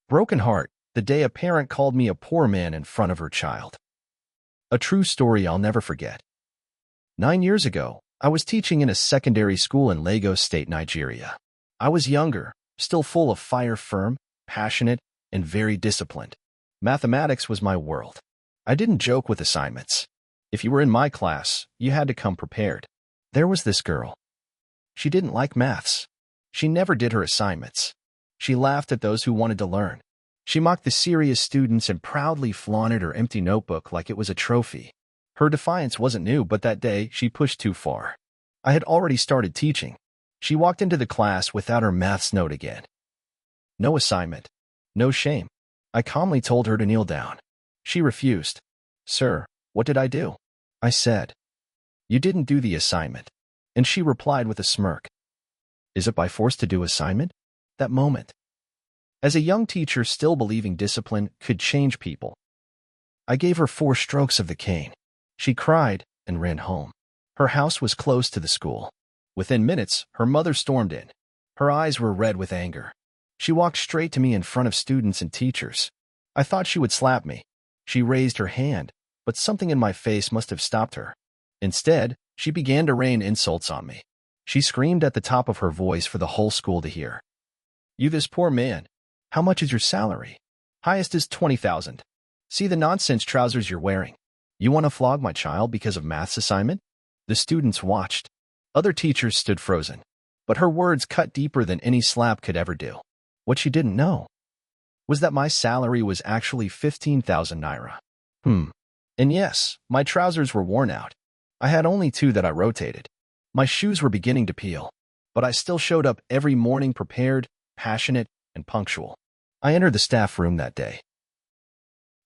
Broken heart, the day a parent called me a poor man in front of her child. A true story I'll never forget. 9 years ago, I was teaching in a secondary school in Lagos State, Nigeria. I was younger, still full of fire, firm, passionate, and very disciplined. Mathematics was my world. I didn't joke with assignments. If you were in my class, you had to come prepared. There was this girl. She didn't like maths. She never did her assignments. She laughed at those who wanted to learn. She mocked the serious students and proudly flaunted her empty notebook like it was a trophy. Her defiance wasn't new, but that day she pushed too far. I had already started teaching. She walked into the class without her maths note again. No assignment. No shame. I calmly told her to kneel down. She refused. "Sir, what did I do?" I said. "You didn't do the assignment." And she replied with a smirk. Is it by force to do assignment? That moment. As a young teacher still believing discipline could change people, I gave her 4 strokes of the cane. She cried and ran home. Her house was close to the school. Within minutes, her mother stormed in. Her eyes were red with anger. She walked straight to me in front of students and teachers. I thought she would slap me. She raised her hand, but something in my face must have stopped her. Instead, she began to rain insults on me. She screamed at the top of her voice for the whole school to hear. "You this poor man. How much is your salary? Highest is 20,000. See the nonsense trousers you're wearing. You want to flog my child because of maths assignment?" The students watched. Other teachers stood frozen. But her words cut deeper than any slap could ever do. What she didn't know was that my salary was actually 15,000 naira. And yes, my trousers were worn out. I had only 2 that I rotated. My shoes were beginning to peel, but I still showed up every morning prepared, passionate, and punctual. I entered the staff room that day.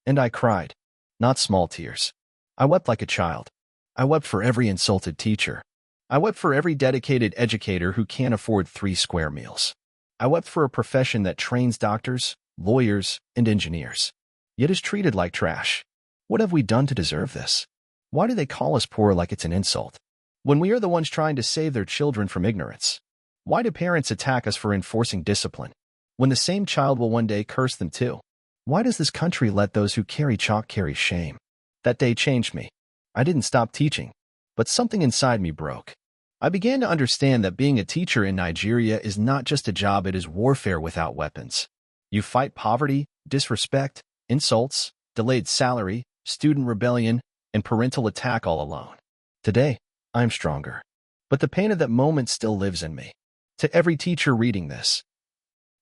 And I cried. Not small tears. I wept like a child. I wept for every insulted teacher. I wept for every dedicated educator who can't afford 3 square meals. I wept for a profession that trains doctors, lawyers, and engineers, yet is treated like trash. What have we done to deserve this? Why do they call us poor like it's an insult, when we are the ones trying to save their children from ignorance? Why do parents attack us for enforcing discipline, when the same child will one day curse them too? Why does this country let those who carry chalk carry shame? That day changed me. I didn't stop teaching, but something inside me broke. I began to understand that being a teacher in Nigeria is not just a job, it is warfare without weapons. You fight poverty, disrespect, insults, delayed salary, student rebellion, and parental attack all alone. Today, I'm stronger, but the pain of that moment still lives in me. To every teacher reading this,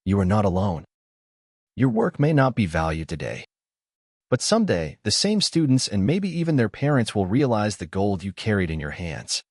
you are not alone. Your work may not be valued today, but someday, the same students and maybe even their parents will realize the gold you carried in your hands.